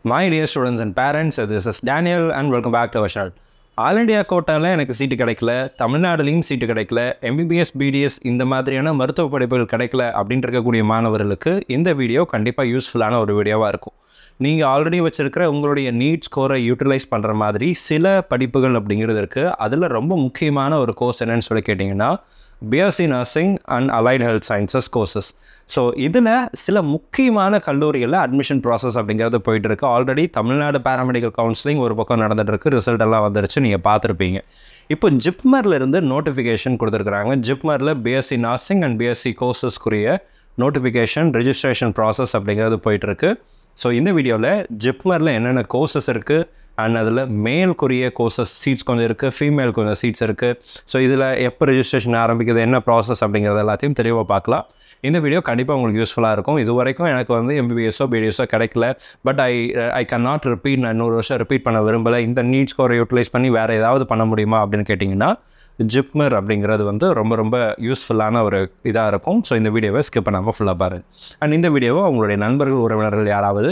My dear students and parents, this is Daniel and welcome back to our channel. All India கோட்டாவில் எனக்கு சீட்டு கிடைக்கல, தமிழ்நாடுலேயும் சீட்டு கிடைக்கல, MBBS BDS இந்த மாதிரியான மருத்துவ படிப்புகள் கிடைக்கல அப்படின்ட்டு இருக்கக்கூடிய மாணவர்களுக்கு இந்த வீடியோ கண்டிப்பாக யூஸ்ஃபுல்லான ஒரு வீடியோவாக இருக்கும். நீங்கள் ஆல்ரெடி வச்சுருக்கிற உங்களுடைய நீட் ஸ்கோரை யூட்டிலைஸ் பண்ணுற மாதிரி சில படிப்புகள் அப்படிங்கிறது இருக்குது. அதில் ரொம்ப முக்கியமான ஒரு கோர்ஸ் என்னன்னு சொல்லி கேட்டிங்கன்னா BSc nursing and allied health sciences courses. So இதில் சில முக்கியமான கல்லூரிகளில் அட்மிஷன் ப்ராசஸ் அப்படிங்கிறது போயிட்டுருக்கு. ஆல்ரெடி தமிழ்நாடு பேராமெடிக்கல் கவுன்சிலிங் ஒரு பக்கம் நடந்துகிட்ருக்கு, ரிசல்ட் எல்லாம் வந்துருச்சு, நீங்கள் பார்த்துருப்பீங்க. இப்போ ஜிப்மர்லேருந்து நோட்டிஃபிகேஷன் கொடுத்துருக்குறாங்க. ஜிப்மரில் பிஎஸ்சி நர்சிங் அண்ட் பிஎஸ்சி கோர்சஸ்க்குரிய நோட்டிஃபிகேஷன் ரிஜிஸ்ட்ரேஷன் ப்ராசஸ் அப்படிங்கிறது போயிட்டுருக்கு. ஸோ இந்த வீடியோவில் ஜிப்மரில் என்னென்ன கோர்சஸ் இருக்குது அண்ட் அதில் மேலுக்குரிய கோர்சஸ் சீட்ஸ் கொஞ்சம் இருக்குது, ஃபீமேல் கொஞ்சம் சீட்ஸ் இருக்குது. ஸோ இதில் எப்போ ரிஜிஸ்ட்ரேஷன் ஆரம்பிக்குது, என்ன ப்ராசஸ் அப்படிங்கிறது எல்லாத்தையும் தெளிவாக பார்க்கலாம். இந்த வீடியோ கண்டிப்பாக உங்களுக்கு யூஸ்ஃபுல்லாக இருக்கும். இது வரைக்கும் எனக்கு வந்து எம்பிபிஎஸ்ஸோ பிடிஎஸ்ஸோ கிடைக்கல, but I can not repeat, நான் 100 வருஷம் ரிப்பீட் பண்ண விரும்பலை, இந்த நீட் ஸ்கோரை யூட்டிலைஸ் பண்ணி வேறு ஏதாவது பண்ண முடியுமா அப்படின்னு கேட்டிங்கன்னா ஜிப்மர் அப்படிங்கிறது வந்து ரொம்ப ரொம்ப யூஸ்ஃபுல்லான ஒரு இதாக இருக்கும். ஸோ இந்த வீடியோவை ஸ்கிப் பண்ணாமல் ஃபுல்லாக பாருங்கள். அண்ட் இந்த வீடியோவை உங்களுடைய நண்பர்கள் உறவினர்கள் யாராவது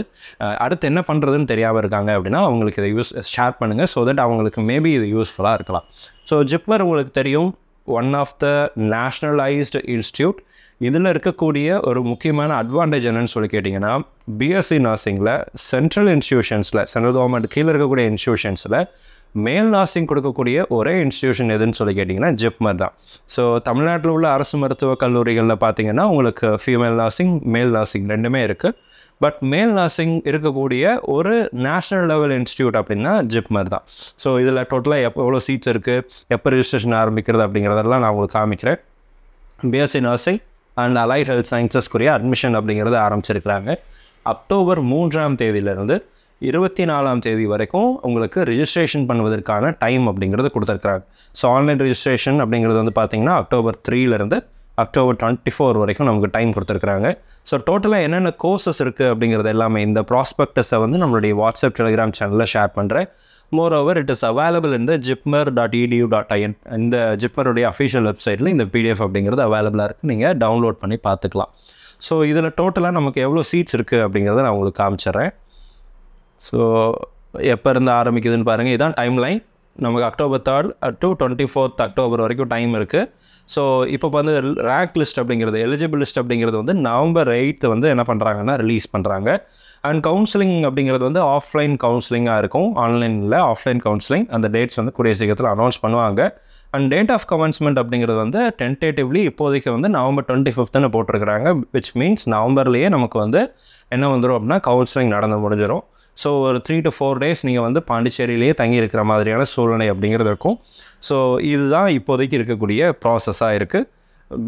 அடுத்து என்ன பண்ணுறதுன்னு தெரியாமல் இருக்காங்க அப்படின்னா அவங்களுக்கு இதை ஷேர் பண்ணுங்கள். ஸோ தட் அவங்களுக்கு மேபி இது யூஸ்ஃபுல்லாக இருக்கலாம். ஸோ ஜிப்மர் உங்களுக்கு தெரியும், one of the nationalised institute. இதில் இருக்கக்கூடிய ஒரு முக்கியமான அட்வான்டேஜ் என்னன்னு சொல்லி கேட்டிங்கன்னா பிஎஸ்சி நர்சிங்கில் சென்ட்ரல் இன்ஸ்டியூஷன்ஸில், சென்ட்ரல் கவர்மெண்ட் கீழே இருக்கக்கூடிய இன்ஸ்டியூஷன்ஸில் மேல் நர்சிங் கொடுக்கக்கூடிய ஒரே இன்ஸ்டியூஷன் எதுன்னு சொல்லி கேட்டிங்கன்னா ஜிப்மர் தான். ஸோ தமிழ்நாட்டில் உள்ள அரசு மருத்துவக் கல்லூரிகளில் பார்த்தீங்கன்னா உங்களுக்கு ஃபீமேல் நர்சிங், மேல் நர்சிங் ரெண்டுமே இருக்குது. பட் மேல் நர்சிங் இருக்கக்கூடிய ஒரு நேஷ்னல் லெவல் இன்ஸ்டியூட் அப்படின்னா ஜிப்மர் தான். ஸோ இதில் டோட்டலாக எவ்வளோ சீட்ஸ் இருக்குது, எப்போ ரிஜிஸ்ட்ரேஷன் ஆரம்பிக்கிறது அப்படிங்கிறதெல்லாம் நான் உங்களுக்கு காமிக்கிறேன். BSc nursing and allied health சயின்சஸ்க்குரிய அட்மிஷன் அப்படிங்கிறது ஆரம்பிச்சிருக்கிறாங்க. அக்டோபர் 3ஆம் தேதியிலிருந்து 24ஆம் தேதி வரைக்கும் உங்களுக்கு ரிஜிஸ்ட்ரேஷன் பண்ணுவதற்கான டைம் அப்படிங்கிறது கொடுத்துருக்குறாங்க. ஸோ ஆன்லைன் ரிஜிஸ்ட்ரேஷன் அப்படிங்கிறது வந்து பார்த்திங்கன்னா அக்டோபர் 3லேருந்து அக்டோபர் 24 வரைக்கும் நமக்கு டைம் கொடுத்துருக்குறாங்க. ஸோ டோட்டலாக என்னென்ன கோர்சஸ் இருக்குது அப்படிங்கிறது எல்லாமே இந்த ப்ராஸ்பெக்டஸை வந்து நம்மளுடைய வாட்ஸ்அப் டெலிகிராம் சேனலில் ஷேர் பண்ணுறேன். மோரோவர் இட் இஸ் அவைலபிள் இந்த jipmer.edu.in இந்த ஜிப்மருடைய அஃபிஷியல் வெப்சைட்டில் இந்த பிடிஎஃப் அப்படிங்கிறது அவைலபிளாக இருக்குது, நீங்கள் டவுன்லோட் பண்ணி பார்த்துக்கலாம். ஸோ இதில் டோட்டலாக நமக்கு எவ்வளோ சீட்ஸ் இருக்குது அப்படிங்கிறத நான் உங்களுக்கு காமிச்சிட்றேன். ஸோ எப்போ இருந்து ஆரம்பிக்குதுன்னு பாருங்கள், இதுதான் டைம் லைன். நமக்கு அக்டோபர் 3 to 24 அக்டோபர் வரைக்கும் டைம் இருக்குது. ஸோ இப்போ வந்து ரேங்க் லிஸ்ட் அப்படிங்கிறது, எலிஜிபிள் லிஸ்ட் அப்படிங்கிறது வந்து நவம்பர் 8 வந்து என்ன பண்ணுறாங்கன்னா ரிலீஸ் பண்ணுறாங்க. அண்ட் கவுன்சிலிங் அப்படிங்கிறது வந்து ஆஃப்லைன் கவுன்சிலிங்காக இருக்கும், ஆன்லைனில் ஆஃப்லைன் கவுன்சிலிங். அந்த டேட்ஸ் வந்து கூடிய சீக்கிரத்தில் அனௌன்ஸ் பண்ணுவாங்க. அண்ட் டேட் ஆஃப் கமென்ஸ்மெண்ட் அப்படிங்கிறது வந்து டென்டேட்டிவ்லி இப்போதைக்கு வந்து நவம்பர் 25ன்னு போட்டிருக்கிறாங்க. விச் மீன்ஸ் நவம்பர்லேயே நமக்கு வந்து என்ன வந்துடும் அப்படின்னா கவுன்சிலிங் நடந்து முடிஞ்சிடும். ஸோ ஒரு 3 to 4 days நீங்கள் வந்து பாண்டிச்சேரியிலேயே தங்கி இருக்கிற மாதிரியான சூழ்நிலை அப்படிங்கிறது இருக்கும். ஸோ இதுதான் இப்போதைக்கு இருக்கக்கூடிய ப்ராசஸாக இருக்குது.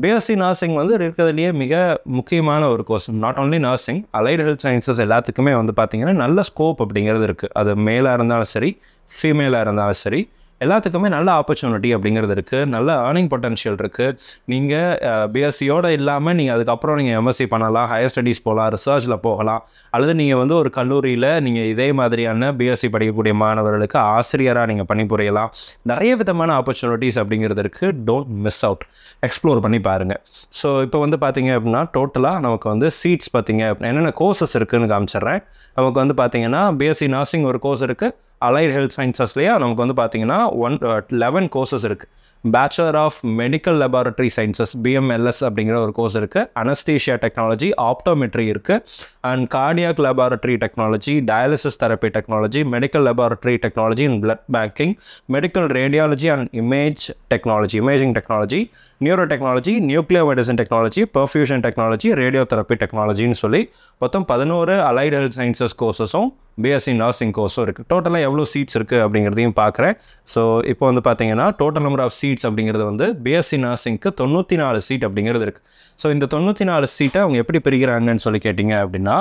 பிஎஸ்சி நர்சிங் வந்து இருக்கிறதுலையே மிக முக்கியமான ஒரு course. Not only nursing, allied health sciences எல்லாத்துக்குமே வந்து பார்த்திங்கன்னா நல்ல ஸ்கோப் அப்படிங்கிறது இருக்குது. அது மேலாக இருந்தாலும் சரி, ஃபீமேலாக இருந்தாலும் சரி, எல்லாத்துக்குமே நல்ல ஆப்பர்ச்சுனிட்டி அப்படிங்கிறது இருக்குது, நல்ல ஏர்னிங் பொட்டன்ஷியல் இருக்குது. நீங்கள் பிஎஸ்சியோடு இல்லாமல் நீங்கள் அதுக்கப்புறம் நீங்கள் எம்எஸ்சி பண்ணலாம், ஹையர் ஸ்டடீஸ் போகலாம், ரிசர்ச்சில் போகலாம், அல்லது நீங்கள் வந்து ஒரு கல்லூரியில் நீங்கள் இதே மாதிரியான பிஎஸ்சி படிக்கக்கூடிய மாணவர்களுக்கு ஆசிரியராக நீங்கள் பணிபுரியலாம். நிறைய விதமான ஆப்பர்ச்சுனிட்டிஸ் அப்படிங்கிறது இருக்குது. டோன்ட் மிஸ் அவுட், எக்ஸ்ப்ளோர் பண்ணி பாருங்கள். ஸோ இப்போ வந்து பார்த்திங்க அப்படின்னா டோட்டலாக நமக்கு வந்து சீட்ஸ் பார்த்திங்க அப்படின்னா என்னென்ன கோர்சஸ் இருக்குதுன்னு காமிச்சிட்றேன். நமக்கு வந்து பார்த்திங்கன்னா பிஎஸ்சி நர்சிங் ஒரு கோர்ஸ் இருக்குது. அலைட் ஹெல்த் சயின்சஸ்லேயே நமக்கு வந்து பார்த்திங்கன்னா 11 கோர்சஸ் இருக்குது. Bachelor of medical laboratory sciences BMLS அப்படிங்கிற ஒரு கோர்ஸ் இருக்குது. அனஸ்தீஷியா டெக்னாலஜி, ஆப்டோமெட்ரி இருக்குது. And cardiac laboratory technology, dialysis therapy technology, medical laboratory technology and blood banking, medical radiology and imaging technology, neuro technology, nuclear medicine technology, perfusion technology, radio therapy டெக்னாலஜின்னு சொல்லி மொத்தம் 11 allied health sciences கோர்சஸும் BSc nursing கோர்ஸும் இருக்குது. டோட்டலாக எவ்வளோ seeds இருக்குது அப்படிங்கிறதையும் பார்க்குறேன். ஸோ இப்போ வந்து பார்த்தீங்கன்னா டோட்டல் நம்பர் ஆஃப் சீட்ஸ் அப்படிங்கிறது வந்து பிஎஸ்சி நர்சிங்க்கு 94 சீட் அப்படிங்கிறது இருக்குது. ஸோ இந்த 94 சீட்டை அவங்க எப்படி பிரிக்கிறாங்கன்னு சொல்லி கேட்டிங்க அப்படின்னா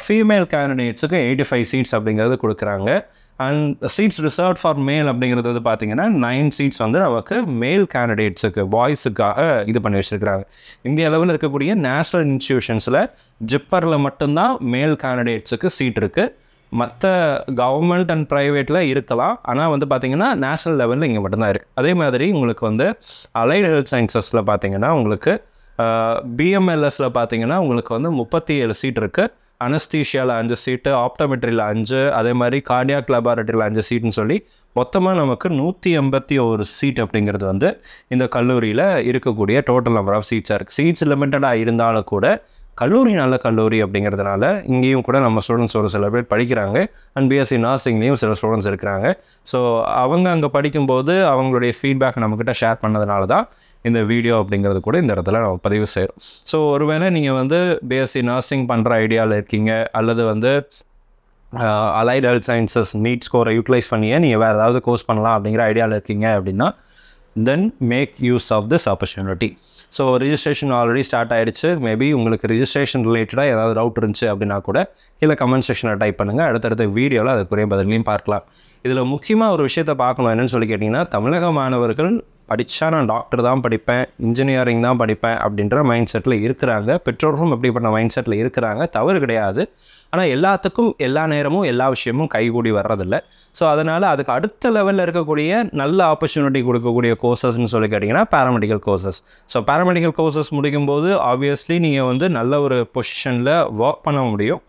ஃபீமேல் கேண்டிடேட்ஸுக்கு 85 சீட்ஸ் அப்படிங்கிறது கொடுக்குறாங்க. அண்ட் சீட்ஸ் ரிசர்வ் ஃபார் மேல் அப்படிங்கிறது வந்து பார்த்திங்கன்னா 9 சீட்ஸ் வந்து நமக்கு மேல் கேண்டிடேட்ஸுக்கு, பாய்ஸுக்காக இது பண்ணி வச்சுருக்கிறாங்க. இந்திய அளவில் இருக்கக்கூடிய நேஷ்னல் இன்ஸ்டியூஷன்ஸில் ஜிப்பரில் மட்டும்தான் மேல் கேண்டிடேட்ஸுக்கு சீட் இருக்குது. மற்ற கவர்மெண்ட் அண்ட் ப்ரைவேட்டில் இருக்கலாம், ஆனால் வந்து பார்த்திங்கன்னா நேஷ்னல் லெவலில் இங்கே மட்டும்தான் இருக்குது. அதே மாதிரி உங்களுக்கு வந்து அலைட் ஹெல்த் சயின்சஸில் பார்த்திங்கன்னா உங்களுக்கு பிஎம்எல்எஸில் பார்த்தீங்கன்னா உங்களுக்கு வந்து 37 சீட் இருக்குது. அனஸ்தீஷியாவில் 5 சீட்டு, ஆப்டோமெட்ரியில் 5, அதே மாதிரி கார்டியாக் லெபார்ட்டரியில் 5 சீட்டுன்னு சொல்லி மொத்தமாக நமக்கு 181 சீட் அப்படிங்கிறது வந்து இந்த கல்லூரியில் இருக்கக்கூடிய டோட்டல் நம்பர் ஆஃப் சீட்ஸாக இருக்குது. சீட்ஸ் லிமிட்டடாக இருந்தாலும் கூட கல்லூரி நல்ல கல்லூரி அப்படிங்கிறதுனால இங்கேயும் கூட நம்ம ஸ்டூடெண்ட்ஸ் ஒரு சில பேர் படிக்கிறாங்க. அண்ட் பிஎஸ்சி நர்சிங்லேயும் சில ஸ்டூடெண்ட்ஸ் இருக்கிறாங்க. ஸோ அவங்க அங்கே படிக்கும்போது அவங்களுடைய ஃபீட்பேக் நம்மக்கிட்ட ஷேர் பண்ணதுனால தான் இந்த வீடியோ அப்படிங்கிறது கூட இந்த இடத்துல நம்ம பதிவு செய்கிறோம். ஸோ ஒருவேளை நீங்கள் வந்து பிஎஸ்சி நர்சிங் பண்ணுற ஐடியாவில் இருக்கீங்க, அல்லது வந்து அலைட் ஹெல்த் சயின்சஸ் நீட் ஸ்கோரை யூட்டிலைஸ் பண்ணியே நீங்கள் வேறு ஏதாவது கோர்ஸ் பண்ணலாம் அப்படிங்கிற ஐடியாவில் இருக்கீங்க அப்படின்னா then make use of this opportunity. So registration already start ஆகிடுச்சு. மேபி உங்களுக்கு ரிஜிஸ்ட்ரேஷன் ரிலேட்டடாக ஏதாவது டவுட் இருந்துச்சு அப்படின்னா கூட கீழே கமெண்ட் செக்ஷனில் டைப் பண்ணுங்கள். அடுத்தடுத்த வீடியோவில் அதுக்குரிய பதிலையும் பார்க்கலாம். இதில் முக்கியமாக ஒரு விஷயத்தை பார்க்கணும். என்னென்னு சொல்லி கேட்டிங்கன்னா, தமிழக மாணவர்கள் படித்தா நான் டாக்டர் தான் படிப்பேன், இன்ஜினியரிங் தான் படிப்பேன் அப்படின்ற மைண்ட் செட்டில் இருக்கிறாங்க. பெற்றோர்களும் எப்படிப்பட்ட மைண்ட் செட்டில் இருக்கிறாங்க, தவறு கிடையாது. ஆனால் எல்லாத்துக்கும் எல்லா நேரமும் எல்லா விஷயமும் கைகூடி வர்றதில்லை. ஸோ அதனால் அதுக்கு அடுத்த லெவலில் இருக்கக்கூடிய நல்ல ஆப்பர்ச்சுனிட்டி கொடுக்கக்கூடிய கோர்சஸ்ன்னு சொல்லி கேட்டிங்கன்னா paramedical courses. So paramedical courses முடிக்கும்போது ஆப்வியஸ்லி நீங்கள் வந்து நல்ல ஒரு பொசிஷனில் ஒர்க் பண்ண முடியும்.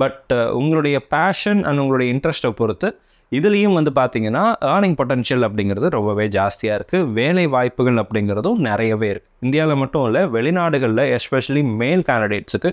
பட் உங்களுடைய பேஷன் அண்ட் உங்களுடைய இன்ட்ரெஸ்ட்டை பொறுத்து இதுலேயும் வந்து பார்த்திங்கன்னா ஏர்னிங் பொட்டன்ஷியல் அப்படிங்கிறது ரொம்பவே ஜாஸ்தியாக இருக்குது. வேலை வாய்ப்புகள் அப்படிங்கிறதும் நிறையவே இருக்குது. இந்தியாவில் மட்டும் இல்லை, வெளிநாடுகளில் எஸ்பெஷலி மேல் கேண்டிடேட்ஸுக்கு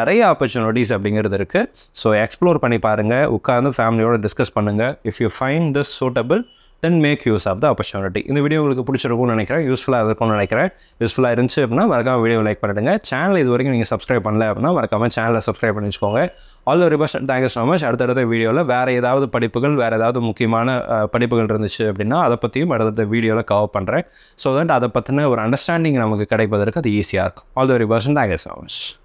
நிறைய ஆப்பர்ச்சுனிட்டிஸ் அப்படிங்கிறது இருக்குது. ஸோ எக்ஸ்ப்ளோர் பண்ணி பாருங்கள், உட்கார்ந்து ஃபேமிலியோடு டிஸ்கஸ் பண்ணுங்கள். If you find this suitable then make use of the opportunity. இந்த வீடியோ உங்களுக்கு பிடிச்சிருக்கும்னு நினைக்கிறேன், யூஸ்ஃபுல்லாக இருக்கும்னு நினைக்கிறேன். யூஸ்ஃபுல்லாக இருந்துச்சு அப்படின்னா மறக்காம வீடியோ லைக் பண்ணிடுங்க. சேனல் இது வரைக்கும் நீங்கள் சப்ஸ்கிரைப் பண்ணல அப்படின்னா மறக்காம சேனலை சப்ஸ்கிரைப் பண்ணி வச்சுக்கோங்க. All very best, thank you so much. அடுத்தடுத்த வீடியோவில் வேறு ஏதாவது படிப்புகள், வேறு ஏதாவது முக்கியமான படிப்புகள் இருந்துச்சு அப்படின்னா அதை பற்றியும் அடுத்த வீடியோவில் கவர் பண்ணுறேன். ஸோ தட் அதை பற்றின ஒரு அண்டர்ஸ்டாண்டிங் நமக்கு கிடைப்பதற்கு அது ஈஸியாக இருக்கும். All very best, thank you so much.